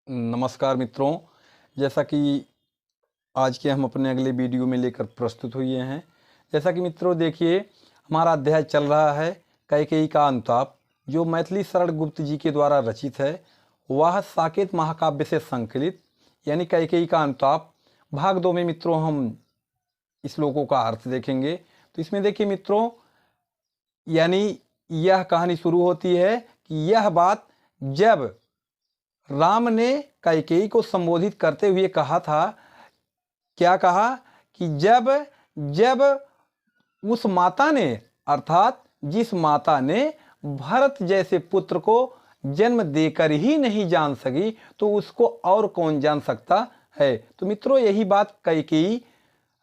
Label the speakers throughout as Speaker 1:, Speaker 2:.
Speaker 1: नमस्कार मित्रों, जैसा कि आज के हम अपने अगले वीडियो में लेकर प्रस्तुत हुए हैं। जैसा कि मित्रों देखिए, हमारा अध्याय चल रहा है कैकेयी का अनुताप, जो मैथिली शरण गुप्त जी के द्वारा रचित है। वह साकेत महाकाव्य से संकलित यानी कैकेयी का अनुताप भाग 2 में मित्रों हम इस श्लोकों का अर्थ देखेंगे। तो इसमें देखिए मित्रों, यानी यह कहानी शुरू होती है कि यह बात जब राम ने कैकेयी को संबोधित करते हुए कहा था। क्या कहा कि जब जब उस माता ने, अर्थात जिस माता ने भरत जैसे पुत्र को जन्म देकर ही नहीं जान सकी, तो उसको और कौन जान सकता है। तो मित्रों, यही बात कैकेयी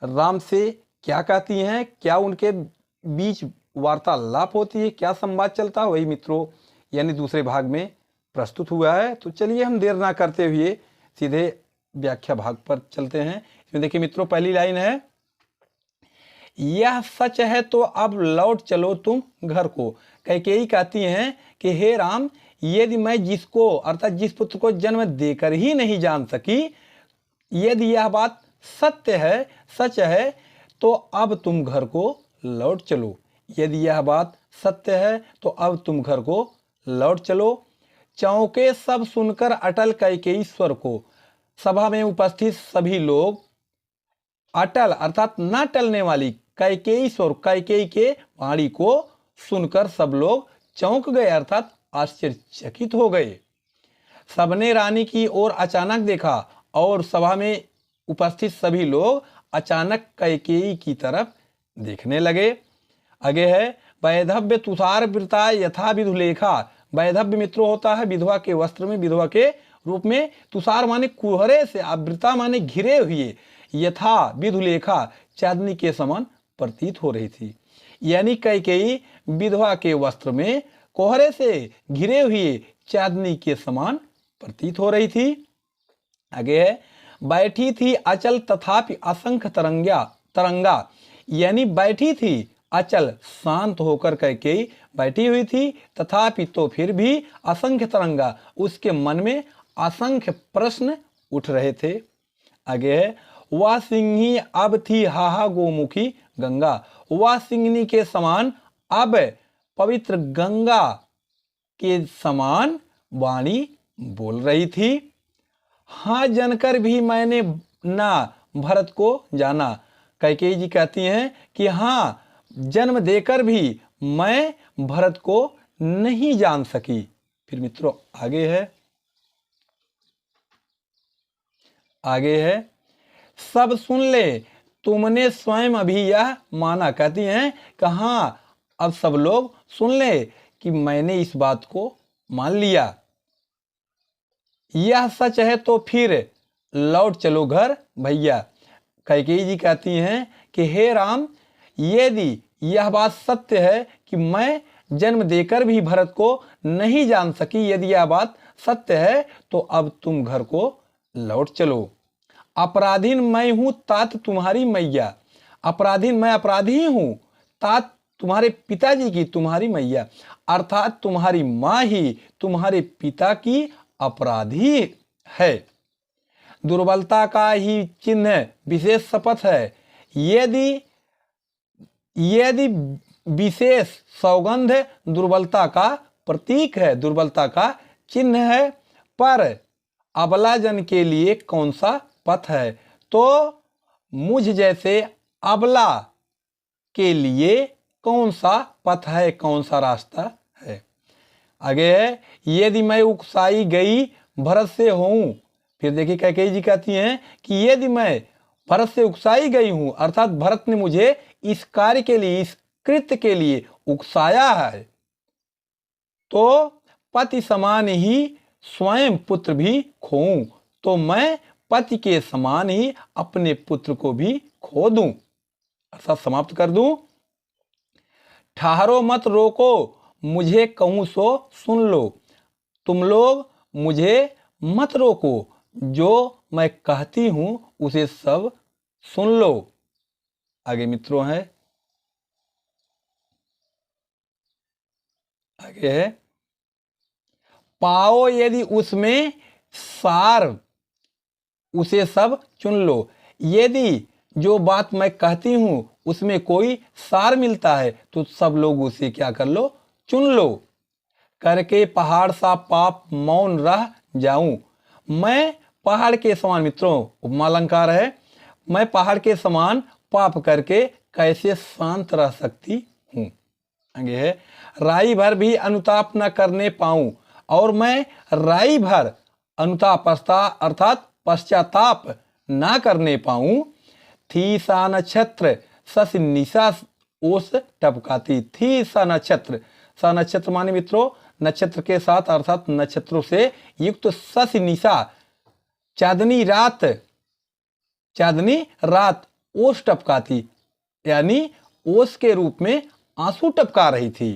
Speaker 1: राम से क्या कहती हैं, क्या उनके बीच वार्तालाप होती है, क्या संवाद चलता है, वही मित्रों यानी दूसरे भाग में प्रस्तुत हुआ है। तो चलिए हम देर ना करते हुए सीधे व्याख्या भाग पर चलते हैं। इसमें देखिए मित्रों, पहली लाइन है, यह सच है तो अब लौट चलो तुम घर को। कैकेयी कहती हैं कि हे राम, यदि मैं जिसको अर्थात जिस पुत्र को जन्म देकर ही नहीं जान सकी, यदि यह बात सत्य है, सच है, तो अब तुम घर को लौट चलो। यदि यह बात सत्य है तो अब तुम घर को लौट चलो। चौंके सब सुनकर अटल कैकेयी स्वर को। सभा में उपस्थित सभी लोग अटल अर्थात न टलने वाली कैकेयी स्वर, कैकेयी के वाणी को सुनकर सब लोग चौंक गए अर्थात आश्चर्यचकित हो गए। सबने रानी की ओर अचानक देखा और सभा में उपस्थित सभी लोग अचानक कैकेयी की तरफ देखने लगे। आगे है, वैधव्य तुषार वृता यथा विधुलेखा। वैधव्य मित्रों होता है विधवा के वस्त्र में, विधवा के रूप में। तुषार माने कुहरे से, आवृता माने घिरे हुए, यथा विधुलेखा चांदनी के समान प्रतीत हो रही थी। यानी कैकेयी विधवा के वस्त्र में कोहरे से घिरे हुए चांदनी के समान प्रतीत हो रही थी। आगे है, बैठी थी अचल तथापि असंख्य तरंगा। यानी बैठी थी अचल, शांत होकर कैकेयी बैठी हुई थी, तथापि तो फिर भी असंख्य तरंगा, उसके मन में असंख्य प्रश्न उठ रहे थे। आगे है, वह सिंही अब थी हाहा गोमुखी गंगा। वह सिंहनी के समान अब पवित्र गंगा के समान वाणी बोल रही थी। हाँ जानकर भी मैंने ना भरत को जाना। कैकेयी जी कहती हैं कि हाँ, जन्म देकर भी मैं भरत को नहीं जान सकी। फिर मित्रों आगे है, सब सुन ले तुमने स्वयं अभी यह माना। कहती हैं कि हाँ, अब सब लोग सुन ले कि मैंने इस बात को मान लिया। यह सच है तो फिर लौट चलो घर भैया। कैकेयी जी कहती हैं कि हे राम, यदि यह बात सत्य है कि मैं जन्म देकर भी भरत को नहीं जान सकी, यदि यह बात सत्य है तो अब तुम घर को लौट चलो। अपराधीन मैं हूं तात तुम्हारी मैया। अपराधीन मैं अपराधी हूं, तात तुम्हारे पिताजी की, तुम्हारी मैया अर्थात तुम्हारी माँ ही तुम्हारे पिता की अपराधी है। दुर्बलता का ही चिन्ह विशेष शपथ है। यदि यदि विशेष सौगंध दुर्बलता का प्रतीक है, दुर्बलता का चिन्ह है, पर अबला जन के लिए कौन सा पथ है। तो मुझ जैसे अबला के लिए कौन सा पथ है, कौन सा रास्ता है। आगे है, यदि मैं उकसाई गई भरत से हूं। फिर देखिए कैकेयी जी कहती हैं कि यदि मैं भरत से उकसाई गई हूं, अर्थात भरत ने मुझे इस कार्य के लिए, इस कृत्य के लिए उकसाया है, तो पति समान ही स्वयं पुत्र भी खोऊं, तो मैं पति के समान ही अपने पुत्र को भी खो दूं, अर्थात समाप्त कर दूं। ठहरो मत रोको मुझे कहूं सो सुन लो। तुम लोग मुझे मत रोको, जो मैं कहती हूं उसे सब सुन लो। आगे मित्रों है, आगे है, पाओ यदि उसमें सार उसे सब चुन लो। यदि जो बात मैं कहती हूँ उसमें कोई सार मिलता है तो सब लोग उसे क्या कर लो, चुन लो। करके पहाड़ सा पाप मौन रह जाऊं। मैं पहाड़ के समान, मित्रों उपमा अलंकार है, मैं पहाड़ के समान पाप करके कैसे शांत रह सकती हूँ। आगे है, राई भर भी अनुताप न करने पाऊं, और मैं राई भर अनुताप अर्थात पश्चाताप ना करने पाऊं। थी सा नक्षत्र सस निशा ओस टपकाती। थी सा नक्षत्र माने मित्रों नक्षत्र के साथ अर्थात नक्षत्रों से युक्त सस निशा चांदनी रात ओस टपकाती, यानी ओस के रूप में आंसू टपका रही थी।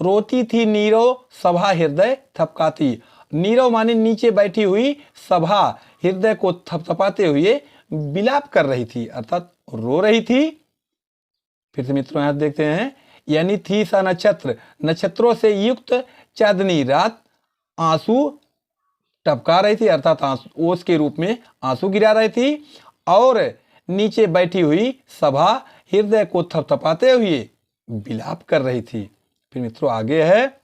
Speaker 1: रोती थी नीरव सभा हृदय थपकाती। नीरव माने नीचे बैठी हुई सभा हृदय को थपथपाते हुए विलाप कर रही थी, अर्थात रो रही थी। फिर से मित्रों यहां देखते हैं, यानी थी सा नक्षत्रों से युक्त चांदनी रात आंसू टपका रही थी, अर्थात ओस के रूप में आंसू गिरा रही थी, और नीचे बैठी हुई सभा हृदय को थपथपाते हुए विलाप कर रही थी। फिर मित्रों आगे है,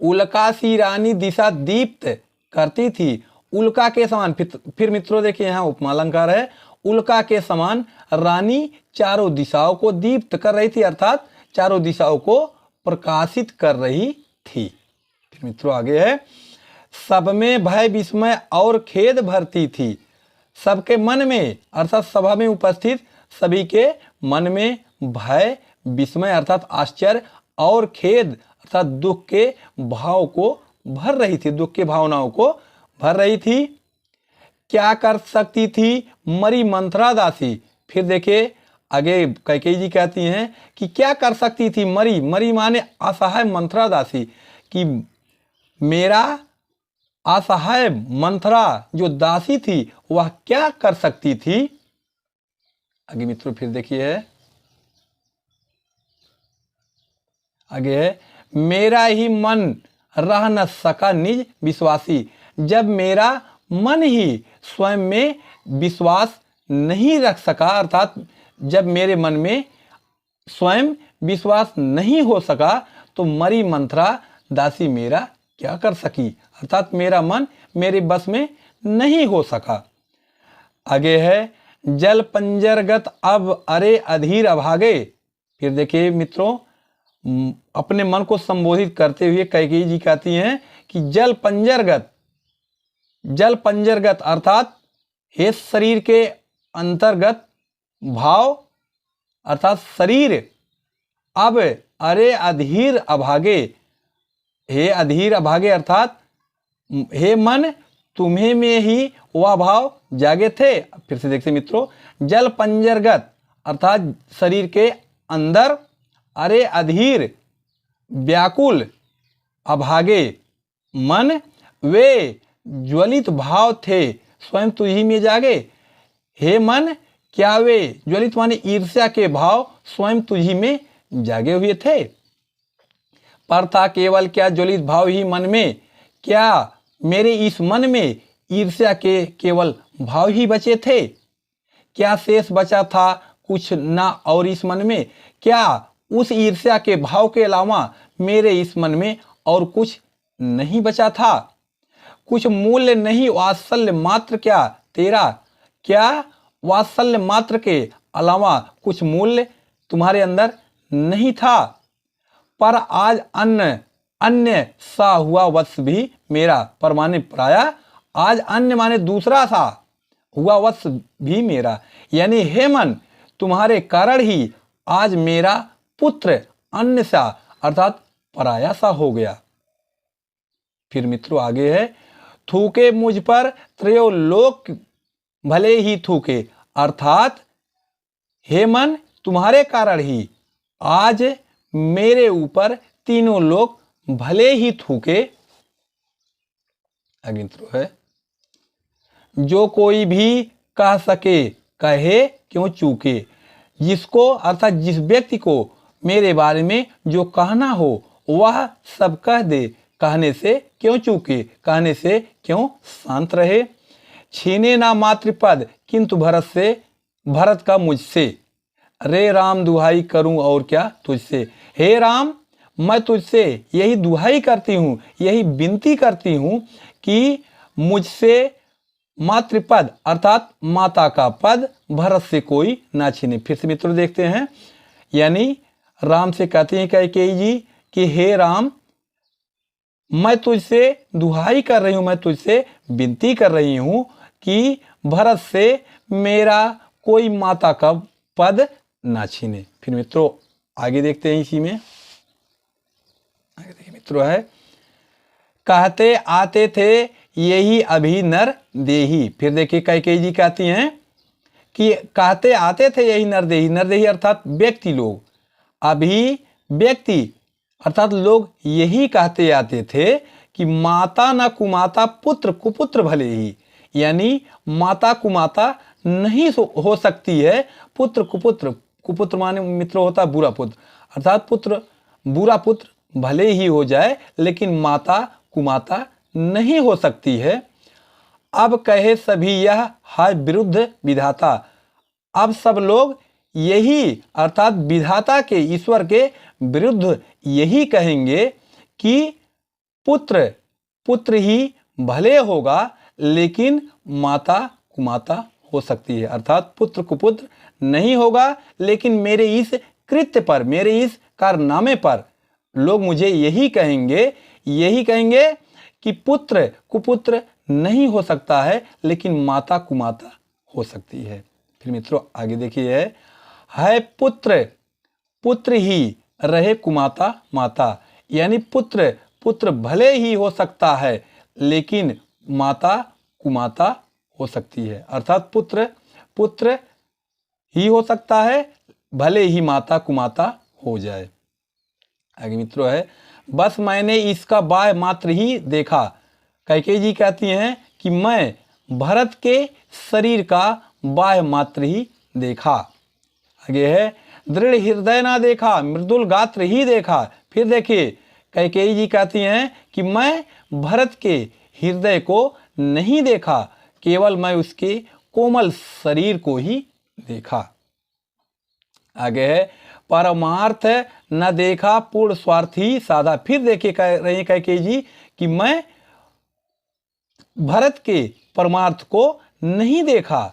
Speaker 1: उल्का सी रानी दिशा दीप्त करती थी। उल्का के समान, फिर मित्रों देखिए यहाँ उपमा अलंकार है, उल्का के समान रानी चारों दिशाओं को दीप्त कर रही थी, अर्थात चारों दिशाओं को प्रकाशित कर रही थी। फिर मित्रों आगे है, सब में भय विस्मय और खेद भरती थी। सबके मन में अर्थात सभा में उपस्थित सभी के मन में भय विस्मय अर्थात आश्चर्य और खेद अर्थात दुख के भाव को भर रही थी, दुख के भावनाओं को भर रही थी। क्या कर सकती थी मरी मंथरा दासी। फिर देखिए आगे कैकेयी जी कहती हैं कि क्या कर सकती थी मरी माने असहाय मंथरा दासी, कि मेरा असहाय मंथरा जो दासी थी वह क्या कर सकती थी। आगे मित्रों फिर देखिए आगे है, मेरा ही मन रह न सका निज विश्वासी। जब मेरा मन ही स्वयं में विश्वास नहीं रख सका, अर्थात जब मेरे मन में स्वयं विश्वास नहीं हो सका तो मरी मंथरा दासी मेरा क्या कर सकी, अर्थात मेरा मन मेरे बस में नहीं हो सका। आगे है, जल पंजरगत अब अरे अधीर अभागे। फिर देखिए मित्रों अपने मन को संबोधित करते हुए कैकेयी जी कहती हैं कि जल पंजरगत अर्थात हे शरीर के अंतर्गत भाव अर्थात शरीर, अब अरे अधीर अभागे, हे अधीर अभागे अर्थात हे मन तुम्हें में ही वह भाव जागे थे। फिर से देखते मित्रों, जल पंजरगत अर्थात शरीर के अंदर, अरे अधीर व्याकुल, अभागे मन, वे ज्वलित भाव थे स्वयं तुझी में जागे। हे मन क्या वे ज्वलित माने ईर्ष्या के भाव स्वयं तुझी में जागे हुए थे। पर था केवल क्या ज्वलित भाव ही मन में, क्या मेरे इस मन में ईर्ष्या के केवल भाव ही बचे थे। क्या शेष बचा था कुछ ना और इस मन में, क्या उस ईर्ष्या के भाव के अलावा मेरे इस मन में और कुछ नहीं बचा था। कुछ मूल्य नहीं वात्सल्य मात्र क्या तेरा, क्या वात्सल्य मात्र के अलावा कुछ मूल्य तुम्हारे अंदर नहीं था। पर आज अन्य सा हुआ वत्स भी मेरा, पर माने पराया, आज अन्य माने दूसरा सा हुआ वत्स भी मेरा, यानी हे मन तुम्हारे कारण ही आज मेरा पुत्र अन्य सा अर्थात पराया सा हो गया। फिर मित्रों आगे है, थूके मुझ पर त्रयो लोक भले ही थूके, अर्थात हे मन तुम्हारे कारण ही आज मेरे ऊपर तीनों लोग भले ही थूके। आगे मित्रों है, जो कोई भी कह सके कहे क्यों चूके। जिसको अर्थात जिस व्यक्ति को मेरे बारे में जो कहना हो वह सब कह दे, कहने से क्यों चूके, कहने से क्यों शांत रहे। छीने ना मातृपद किंतु भरत का मुझसे, रे राम दुहाई करूं और क्या तुझसे। हे राम, मैं तुझसे यही दुहाई करती हूँ, यही विनती करती हूँ कि मुझसे मातृपद अर्थात माता का पद भरत से कोई ना छीने। फिर से मित्रों देखते हैं, यानी राम से कहते हैं कैकेयी जी कि हे राम, मैं तुझसे दुहाई कर रही हूँ, मैं तुझसे विनती कर रही हूँ कि भरत से मेरा कोई माता का पद ना छीने। फिर मित्रों आगे देखते हैं, इसी में आगे देखिए मित्रों है, कहते आते थे यही अभी नर देही। फिर देखिए कैकेयी जी कहती हैं कि कहते आते थे यही नरदेही, नरदेही अर्थात व्यक्ति लोग, अभी व्यक्ति अर्थात लोग यही कहते आते थे कि माता न कुमाता पुत्र कुपुत्र भले ही, यानी माता कुमाता नहीं हो सकती है, पुत्र कुपुत्र, कुपुत्र माने मित्रों होता है बुरा पुत्र, अर्थात पुत्र बुरा पुत्र भले ही हो जाए लेकिन माता कुमाता नहीं हो सकती है। अब कहे सभी यह है विरुद्ध विधाता, अब सब लोग यही अर्थात विधाता के, ईश्वर के विरुद्ध यही कहेंगे कि पुत्र पुत्र ही भले होगा लेकिन माता कुमाता हो सकती है, अर्थात पुत्र कुपुत्र नहीं होगा लेकिन मेरे इस कृत्य पर, मेरे इस कारनामे पर लोग मुझे यही कहेंगे कि पुत्र कुपुत्र नहीं हो सकता है लेकिन माता कुमाता हो सकती है। फिर मित्रों आगे देखिए, है पुत्र पुत्र ही रहे कुमाता माता, यानी पुत्र पुत्र भले ही हो सकता है लेकिन माता कुमाता हो सकती है, अर्थात पुत्र पुत्र ही हो सकता है भले ही माता कुमाता हो जाए। आगे मित्रों है, बस मैंने इसका बाह्य मात्र ही देखा। कैकेयी जी कहती हैं कि मैं भरत के शरीर का बाह्य मात्र ही देखा। आगे है, दृढ़ हृदय ना देखा, मृदुल गात्र ही देखा। फिर देखिए कैकेयी जी कहती हैं कि मैं भरत के हृदय को नहीं देखा, केवल मैं उसके कोमल शरीर को ही देखा। आगे है, परमार्थ न देखा पूर्ण स्वार्थी साधा। फिर देखिए कह रही है कैकेयी जी कि मैं भरत के परमार्थ को नहीं देखा,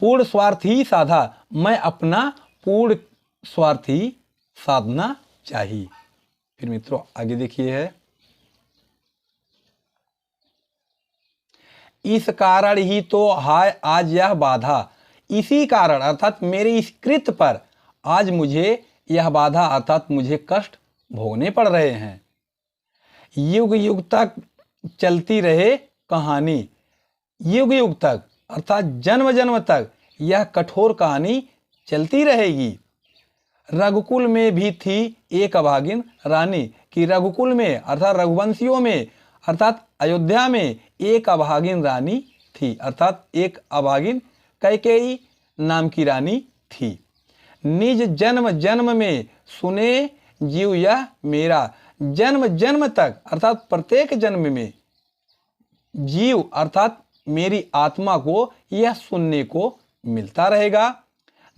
Speaker 1: पूर्ण स्वार्थ ही साधा, मैं अपना पूर्ण स्वार्थ ही साधना चाहिए। फिर मित्रों आगे देखिए है, इस कारण ही तो हाय आज यह बाधा, इसी कारण अर्थात मेरे इस कृत्य पर आज मुझे यह बाधा अर्थात मुझे कष्ट भोगने पड़ रहे हैं। युग युग तक चलती रहे कहानी, युग युग तक अर्थात जन्म जन्म तक यह कठोर कहानी चलती रहेगी। रघुकुल में भी थी एक अभागिन रानी, कि रघुकुल में अर्थात रघुवंशियों में अर्थात अयोध्या में एक अभागिन रानी थी, अर्थात एक अभागिन कैकेयी नाम की रानी थी। निज जन्म जन्म में सुने जीव यह मेरा, जन्म जन्म तक अर्थात प्रत्येक जन्म में जीव अर्थात मेरी आत्मा को यह सुनने को मिलता रहेगा।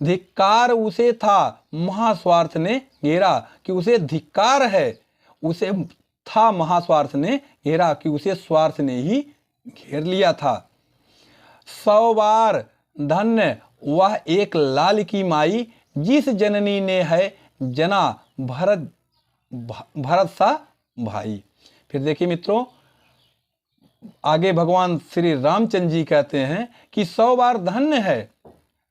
Speaker 1: धिक्कार उसे था महास्वार्थ ने घेरा, कि उसे धिक्कार है, उसे था महास्वार्थ ने घेरा, कि उसे स्वार्थ ने ही घेर लिया था। 100 बार धन्य वह एक लाल की माई, जिस जननी ने है जना भरत सा भाई। फिर देखिए मित्रों आगे भगवान श्री रामचंद्र जी कहते हैं कि 100 बार धन्य है,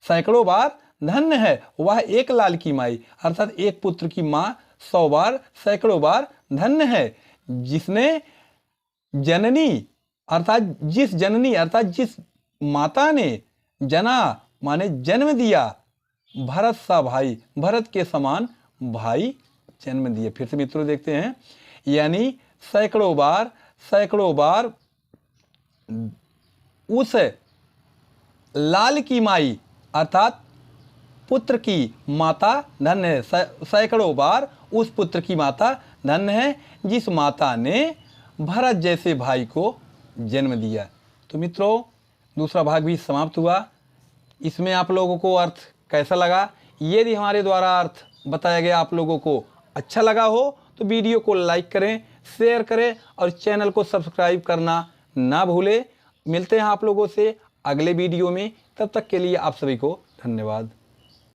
Speaker 1: सैकड़ों बार धन्य है वह एक लाल की माई, अर्थात एक पुत्र की माँ 100 बार सैकड़ों बार धन्य है, जिसने जननी अर्थात जिस जननी अर्थात जिस माता ने जना माने जन्म दिया भरत सा भाई, भरत के समान भाई जन्म दिए। फिर से मित्रों देखते हैं, यानी सैकड़ों बार उस लाल की माई अर्थात पुत्र की माता धन्य है, सैकड़ों बार उस पुत्र की माता धन्य है जिस माता ने भरत जैसे भाई को जन्म दिया। तो मित्रों, दूसरा भाग भी समाप्त हुआ। इसमें आप लोगों को अर्थ कैसा लगा? यदि हमारे द्वारा अर्थ बताया गया आप लोगों को अच्छा लगा हो तो वीडियो को लाइक करें, शेयर करें और चैनल को सब्सक्राइब करना ना भूलें। मिलते हैं आप लोगों से अगले वीडियो में, तब तक के लिए आप सभी को धन्यवाद।